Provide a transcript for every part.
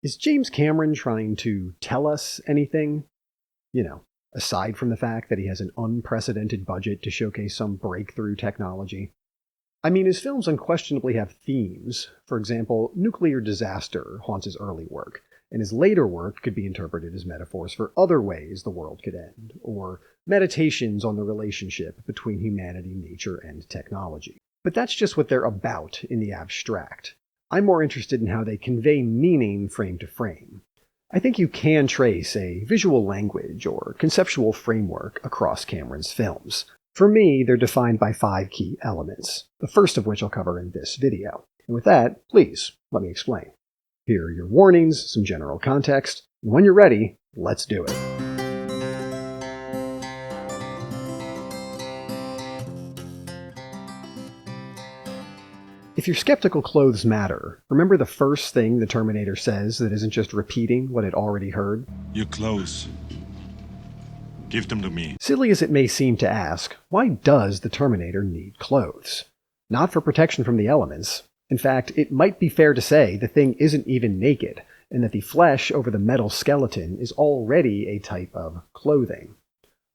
Is James Cameron trying to tell us anything? Aside from the fact that he has an unprecedented budget to showcase some breakthrough technology. I mean, his films unquestionably have themes. For example, nuclear disaster haunts his early work, and his later work could be interpreted as metaphors for other ways the world could end, or meditations on the relationship between humanity, nature, and technology. But that's just what they're about in the abstract. I'm more interested in how they convey meaning frame to frame. I think you can trace a visual language or conceptual framework across Cameron's films. For me, they're defined by 5 key elements, the first of which I'll cover in this video. And with that, please, let me explain. Here are your warnings, some general context, and when you're ready, let's do it. If your skeptical clothes matter, remember the first thing the Terminator says that isn't just repeating what it already heard? Your clothes. Give them to me. Silly as it may seem to ask, why does the Terminator need clothes? Not for protection from the elements. In fact, it might be fair to say the thing isn't even naked, and that the flesh over the metal skeleton is already a type of clothing.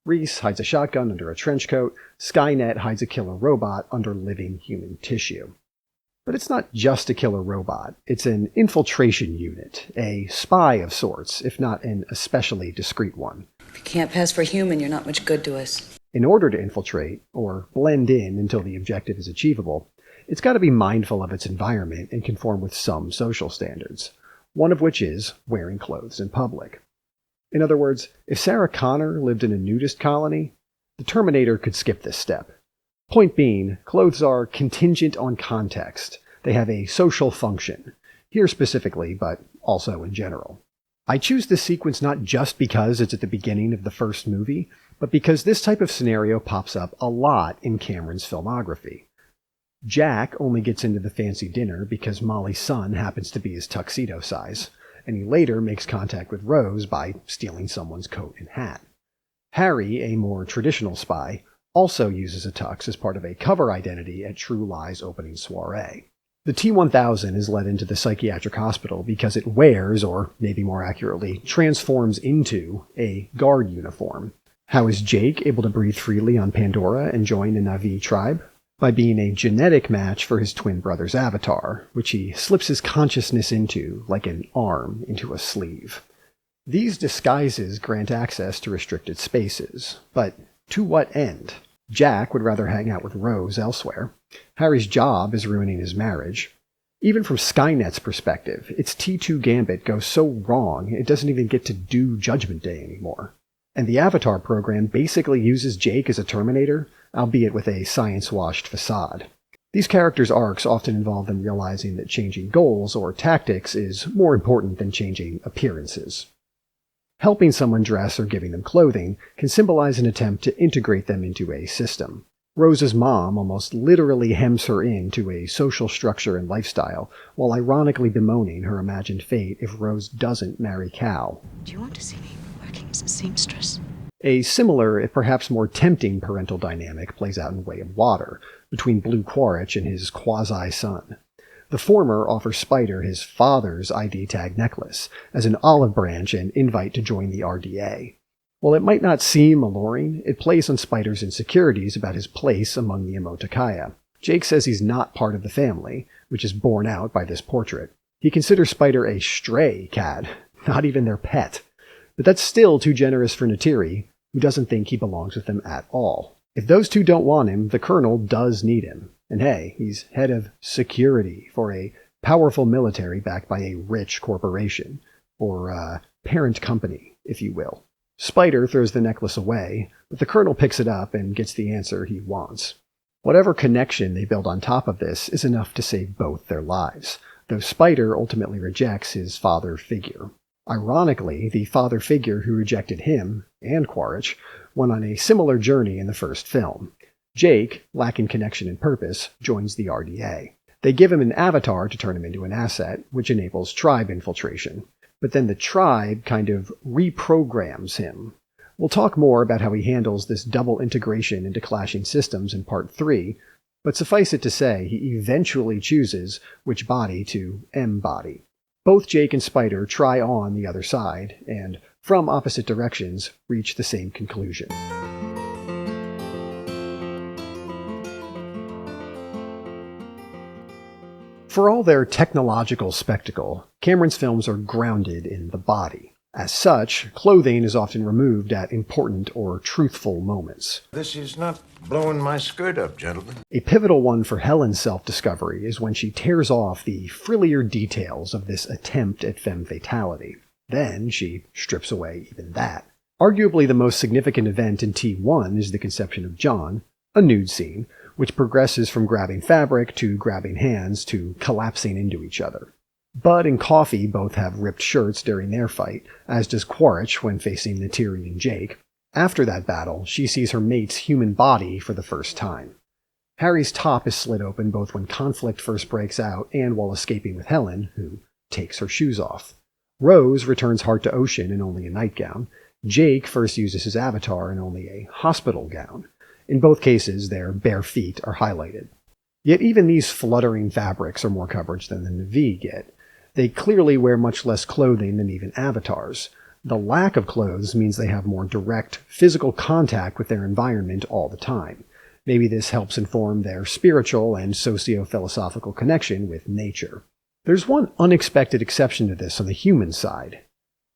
Reese hides a shotgun under a trench coat, Skynet hides a killer robot under living human tissue. But it's not just a killer robot, it's an infiltration unit, a spy of sorts, if not an especially discreet one. If you can't pass for human, you're not much good to us. In order to infiltrate, or blend in until the objective is achievable, it's got to be mindful of its environment and conform with some social standards, one of which is wearing clothes in public. In other words, if Sarah Connor lived in a nudist colony, the Terminator could skip this step. Point being, clothes are contingent on context. They have a social function, here specifically, but also in general. I choose this sequence not just because it's at the beginning of the first movie, but because this type of scenario pops up a lot in Cameron's filmography. Jack only gets into the fancy dinner because Molly's son happens to be his tuxedo size, and he later makes contact with Rose by stealing someone's coat and hat. Harry, a more traditional spy, also uses a tux as part of a cover identity at True Lie's opening soiree. The T-1000 is led into the psychiatric hospital because it wears, or maybe more accurately, transforms into, a guard uniform. How is Jake able to breathe freely on Pandora and join the Na'vi tribe? By being a genetic match for his twin brother's avatar, which he slips his consciousness into, like an arm into a sleeve. These disguises grant access to restricted spaces, but to what end? Jack would rather hang out with Rose elsewhere. Harry's job is ruining his marriage. Even from Skynet's perspective, its T2 gambit goes so wrong it doesn't even get to do Judgment Day anymore. And the Avatar program basically uses Jake as a Terminator, albeit with a science-washed facade. These characters' arcs often involve them realizing that changing goals or tactics is more important than changing appearances. Helping someone dress or giving them clothing can symbolize an attempt to integrate them into a system. Rose's mom almost literally hems her into a social structure and lifestyle, while ironically bemoaning her imagined fate if Rose doesn't marry Cal. Do you want to see me working as a seamstress? A similar, if perhaps more tempting parental dynamic plays out in Way of Water, between Blue Quaritch and his quasi-son. The former offers Spider his father's ID tag necklace as an olive branch and invite to join the RDA. While it might not seem alluring, it plays on Spider's insecurities about his place among the Emotakaya. Jake says he's not part of the family, which is borne out by this portrait. He considers Spider a stray cat, not even their pet. But that's still too generous for Neytiri, who doesn't think he belongs with them at all. If those two don't want him, the Colonel does need him. And hey, he's head of security for a powerful military backed by a rich corporation, or parent company, if you will. Spider throws the necklace away, but the Colonel picks it up and gets the answer he wants. Whatever connection they build on top of this is enough to save both their lives, though Spider ultimately rejects his father figure. Ironically, the father figure who rejected him, and Quaritch, went on a similar journey in the first film. Jake, lacking connection and purpose, joins the RDA. They give him an avatar to turn him into an asset, which enables tribe infiltration. But then the tribe kind of reprograms him. We'll talk more about how he handles this double integration into clashing systems in Part 3, but suffice it to say, he eventually chooses which body to embody. Both Jake and Spider try on the other side, and from opposite directions reach the same conclusion. For all their technological spectacle, Cameron's films are grounded in the body. As such, clothing is often removed at important or truthful moments. This is not blowing my skirt up, gentlemen. A pivotal one for Helen's self-discovery is when she tears off the frillier details of this attempt at femme fatalité. Then she strips away even that. Arguably the most significant event in T1 is the conception of John, a nude scene, which progresses from grabbing fabric to grabbing hands to collapsing into each other. Bud and Coffee both have ripped shirts during their fight, as does Quaritch when facing Neytiri and Jake. After that battle, she sees her mate's human body for the first time. Harry's top is slit open both when conflict first breaks out and while escaping with Helen, who takes her shoes off. Rose returns heart to ocean in only a nightgown. Jake first uses his avatar in only a hospital gown. In both cases, their bare feet are highlighted. Yet even these fluttering fabrics are more coverage than the Na'vi get. They clearly wear much less clothing than even avatars. The lack of clothes means they have more direct, physical contact with their environment all the time. Maybe this helps inform their spiritual and socio-philosophical connection with nature. There's one unexpected exception to this on the human side.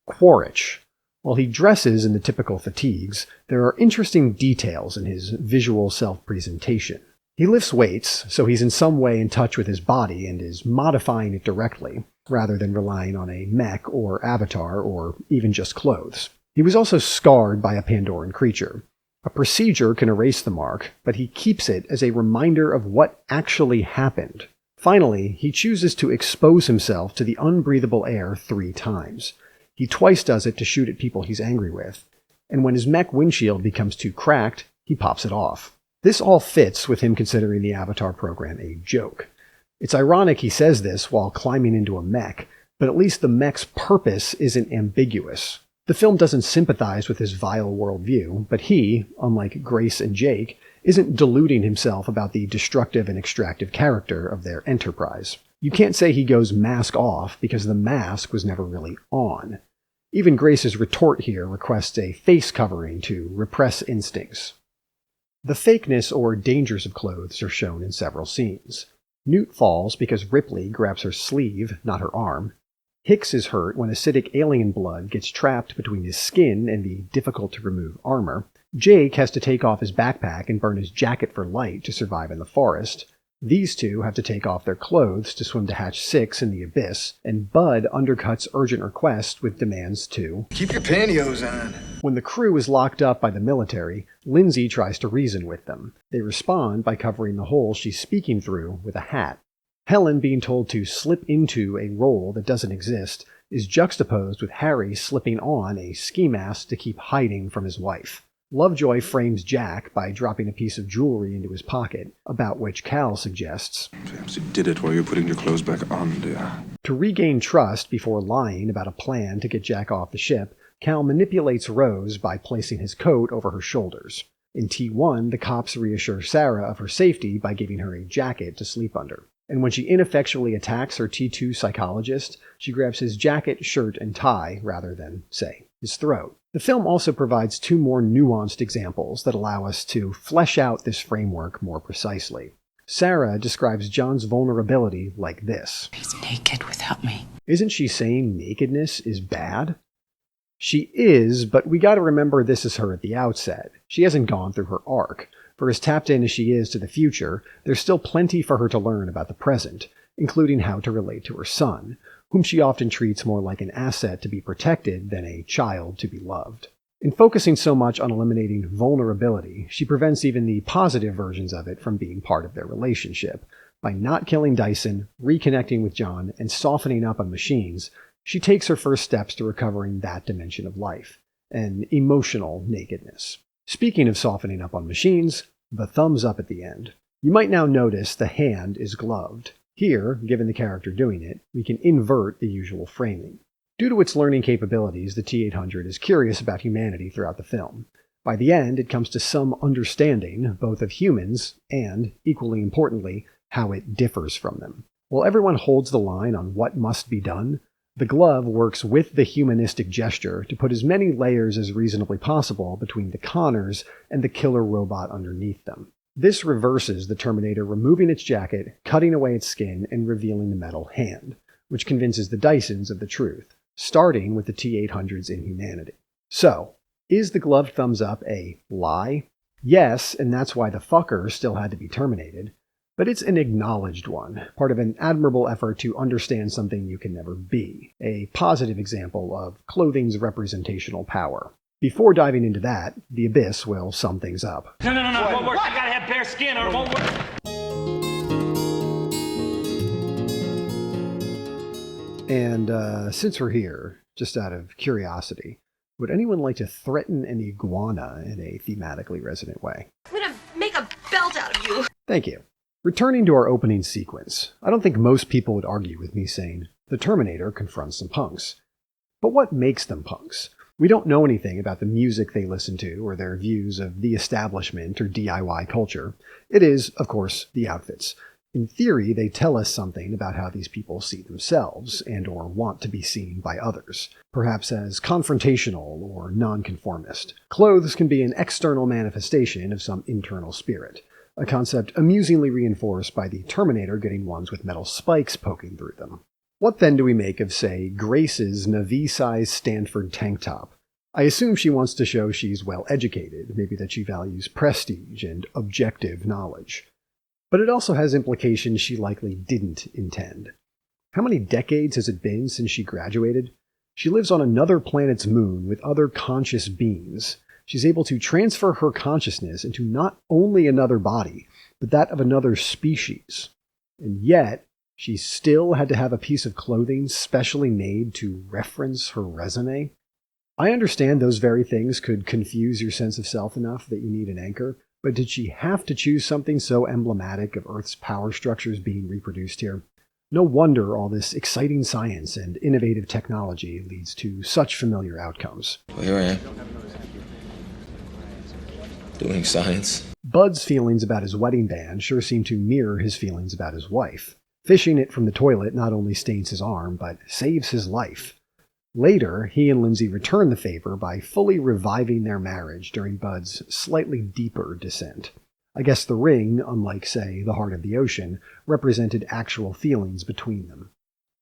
Quaritch. While he dresses in the typical fatigues, there are interesting details in his visual self-presentation. He lifts weights, so he's in some way in touch with his body and is modifying it directly, rather than relying on a mech or avatar or even just clothes. He was also scarred by a Pandoran creature. A procedure can erase the mark, but he keeps it as a reminder of what actually happened. Finally, he chooses to expose himself to the unbreathable air 3 times. He twice does it to shoot at people he's angry with, and when his mech windshield becomes too cracked, he pops it off. This all fits with him considering the Avatar program a joke. It's ironic he says this while climbing into a mech, but at least the mech's purpose isn't ambiguous. The film doesn't sympathize with his vile worldview, but he, unlike Grace and Jake, isn't deluding himself about the destructive and extractive character of their enterprise. You can't say he goes mask off because the mask was never really on. Even Grace's retort here requests a face covering to repress instincts. The fakeness or dangers of clothes are shown in several scenes. Newt falls because Ripley grabs her sleeve, not her arm. Hicks is hurt when acidic alien blood gets trapped between his skin and the difficult-to-remove armor. Jake has to take off his backpack and burn his jacket for light to survive in the forest. These two have to take off their clothes to swim to Hatch 6 in the abyss, and Bud undercuts urgent requests with demands to Keep your pantyhose on. When the crew is locked up by the military, Lindsay tries to reason with them. They respond by covering the hole she's speaking through with a hat. Helen being told to slip into a role that doesn't exist is juxtaposed with Harry slipping on a ski mask to keep hiding from his wife. Lovejoy frames Jack by dropping a piece of jewelry into his pocket, about which Cal suggests, "Perhaps you did it while you're putting your clothes back on, dear." To regain trust before lying about a plan to get Jack off the ship, Cal manipulates Rose by placing his coat over her shoulders. In T1, the cops reassure Sarah of her safety by giving her a jacket to sleep under. And when she ineffectually attacks her T2 psychologist, she grabs his jacket, shirt, and tie rather than, say, his throat. The film also provides 2 more nuanced examples that allow us to flesh out this framework more precisely. Sarah describes John's vulnerability like this. He's naked without me. Isn't she saying nakedness is bad? She is, but we gotta remember this is her at the outset. She hasn't gone through her arc. For as tapped in as she is to the future, there's still plenty for her to learn about the present, including how to relate to her son, whom she often treats more like an asset to be protected than a child to be loved. In focusing so much on eliminating vulnerability, she prevents even the positive versions of it from being part of their relationship. By not killing Dyson, reconnecting with John, and softening up on machines, she takes her first steps to recovering that dimension of life, an emotional nakedness. Speaking of softening up on machines, the thumbs up at the end. You might now notice the hand is gloved. Here, given the character doing it, we can invert the usual framing. Due to its learning capabilities, the T-800 is curious about humanity throughout the film. By the end, it comes to some understanding, both of humans and, equally importantly, how it differs from them. While everyone holds the line on what must be done, The glove works with the humanistic gesture to put as many layers as reasonably possible between the Connors and the killer robot underneath them. This reverses the Terminator removing its jacket, cutting away its skin, and revealing the metal hand, which convinces the Dysons of the truth, starting with the T-800's inhumanity. So, is the gloved thumbs up a lie? Yes, and that's why the fucker still had to be terminated. But it's an acknowledged one, part of an admirable effort to understand something you can never be, a positive example of clothing's representational power. Before diving into that, the Abyss will sum things up. No, it won't work. I gotta have bare skin or it won't work. And since we're here, just out of curiosity, would anyone like to threaten an iguana in a thematically resonant way? I'm gonna make a belt out of you. Thank you. Returning to our opening sequence, I don't think most people would argue with me saying the Terminator confronts some punks. But what makes them punks? We don't know anything about the music they listen to or their views of the establishment or DIY culture. It is, of course, the outfits. In theory, they tell us something about how these people see themselves and or want to be seen by others, perhaps as confrontational or nonconformist. Clothes can be an external manifestation of some internal spirit, a concept amusingly reinforced by the Terminator getting ones with metal spikes poking through them. What then do we make of, say, Grace's Navy-sized Stanford tank top? I assume she wants to show she's well-educated, maybe that she values prestige and objective knowledge. But it also has implications she likely didn't intend. How many decades has it been since she graduated? She lives on another planet's moon with other conscious beings. She's able to transfer her consciousness into not only another body, but that of another species. And yet, she still had to have a piece of clothing specially made to reference her resume. I understand those very things could confuse your sense of self enough that you need an anchor, but did she have to choose something so emblematic of Earth's power structures being reproduced here? No wonder all this exciting science and innovative technology leads to such familiar outcomes. Well, here I am. Doing science. Bud's feelings about his wedding band sure seem to mirror his feelings about his wife. Fishing it from the toilet not only stains his arm, but saves his life. Later, he and Lindsay return the favor by fully reviving their marriage during Bud's slightly deeper descent. I guess the ring, unlike, say, the heart of the ocean, represented actual feelings between them.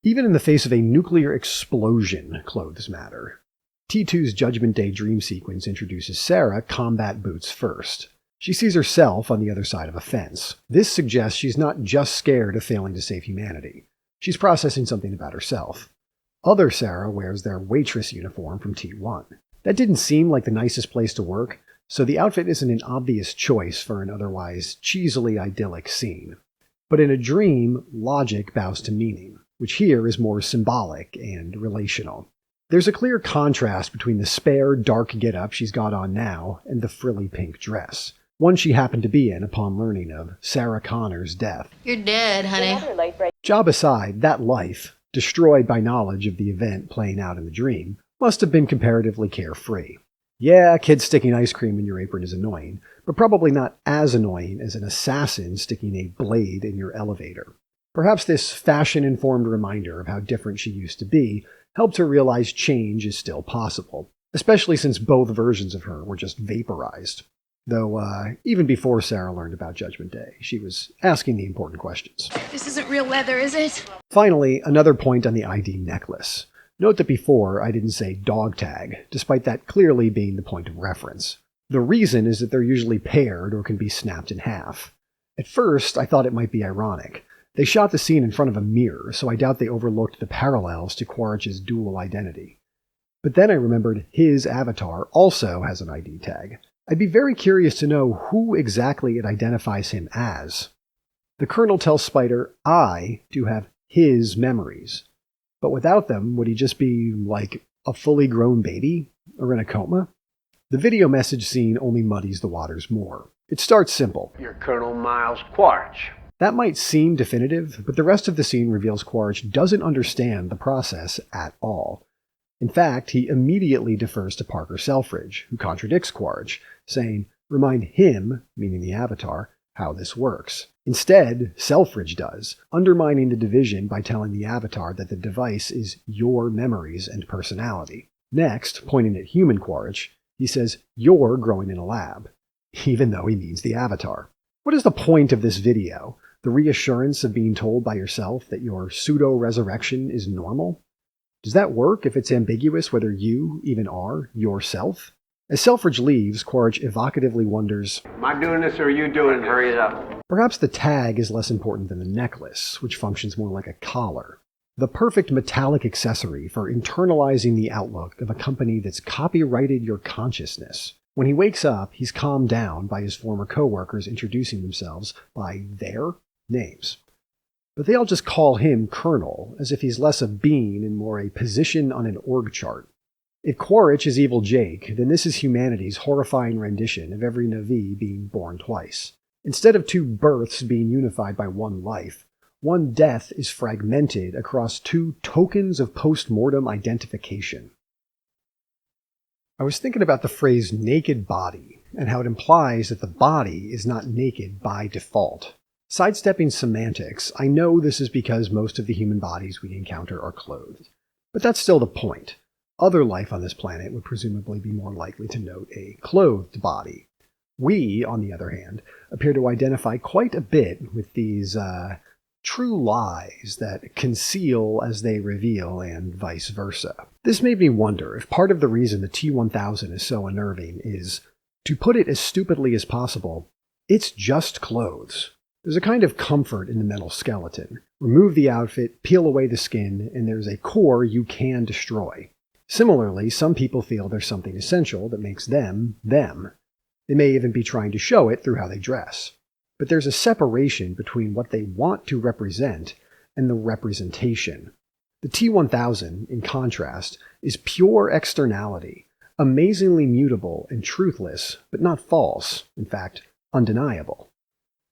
Even in the face of a nuclear explosion, clothes matter. T2's Judgment Day dream sequence introduces Sarah combat boots first. She sees herself on the other side of a fence. This suggests she's not just scared of failing to save humanity. She's processing something about herself. Other Sarah wears their waitress uniform from T1. That didn't seem like the nicest place to work, so the outfit isn't an obvious choice for an otherwise cheesily idyllic scene. But in a dream, logic bows to meaning, which here is more symbolic and relational. There's a clear contrast between the spare, dark getup she's got on now and the frilly pink dress, one she happened to be in upon learning of Sarah Connor's death. You're dead, honey. Job aside, that life, destroyed by knowledge of the event playing out in the dream, must have been comparatively carefree. Yeah, a kid sticking ice cream in your apron is annoying, but probably not as annoying as an assassin sticking a blade in your elevator. Perhaps this fashion-informed reminder of how different she used to be helped her realize change is still possible, especially since both versions of her were just vaporized. Though, even before Sarah learned about Judgment Day, she was asking the important questions. This isn't real leather, is it? Finally, another point on the ID necklace. Note that before I didn't say dog tag, despite that clearly being the point of reference. The reason is that they're usually paired or can be snapped in half. At first, I thought it might be ironic. They shot the scene in front of a mirror, so I doubt they overlooked the parallels to Quaritch's dual identity. But then I remembered his avatar also has an ID tag. I'd be very curious to know who exactly it identifies him as. The Colonel tells Spider I do have his memories. But without them, would he just be, like, a fully grown baby? Or in a coma? The video message scene only muddies the waters more. It starts simple. You're Colonel Miles Quaritch. That might seem definitive, but the rest of the scene reveals Quaritch doesn't understand the process at all. In fact, he immediately defers to Parker Selfridge, who contradicts Quaritch, saying, remind him, meaning the Avatar, how this works. Instead, Selfridge does, undermining the division by telling the avatar that the device is your memories and personality. Next, pointing at human Quaritch, he says you're growing in a lab, even though he means the avatar. What is the point of this video? The reassurance of being told by yourself that your pseudo-resurrection is normal? Does that work if it's ambiguous whether you even are yourself? As Selfridge leaves, Quaritch evocatively wonders, Am I doing this or are you doing it? Hurry it up. perhaps the tag is less important than the necklace, which functions more like a collar. The perfect metallic accessory for internalizing the outlook of a company that's copyrighted your consciousness. When he wakes up, he's calmed down by his former co-workers introducing themselves by their names. But they all just call him Colonel, as if he's less a being and more a position on an org chart. If Quaritch is Evil Jake, then this is humanity's horrifying rendition of every Na'vi being born twice. Instead of two births being unified by one life, one death is fragmented across two tokens of post-mortem identification. I was thinking about the phrase naked body, and how it implies that the body is not naked by default. Sidestepping semantics, I know this is because most of the human bodies we encounter are clothed. But that's still the point. Other life on this planet would presumably be more likely to note a clothed body. We, on the other hand, appear to identify quite a bit with these true lies that conceal as they reveal, and vice versa. This made me wonder if part of the reason the T-1000 is so unnerving is, to put it as stupidly as possible, it's just clothes. There's a kind of comfort in the metal skeleton. Remove the outfit, peel away the skin, and there's a core you can destroy. Similarly, some people feel there's something essential that makes them, them. They may even be trying to show it through how they dress. But there's a separation between what they want to represent and the representation. The T-1000, in contrast, is pure externality, amazingly mutable and truthless, but not false, in fact, undeniable.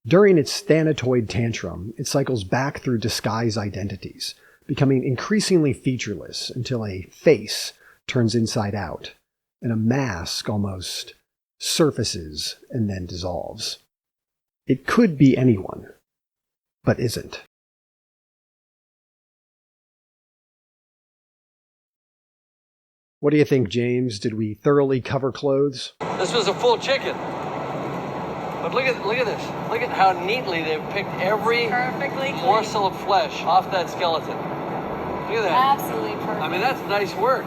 During its Thanatoid tantrum, it cycles back through disguise identities, becoming increasingly featureless until a face turns inside out, and a mask almost surfaces and then dissolves. It could be anyone, but isn't. What do you think, James? Did we thoroughly cover clothes? This was a full chicken. But look at this. Look at how neatly they've picked every morsel of flesh off that skeleton. Look at that. Absolutely perfect. I mean, that's nice work.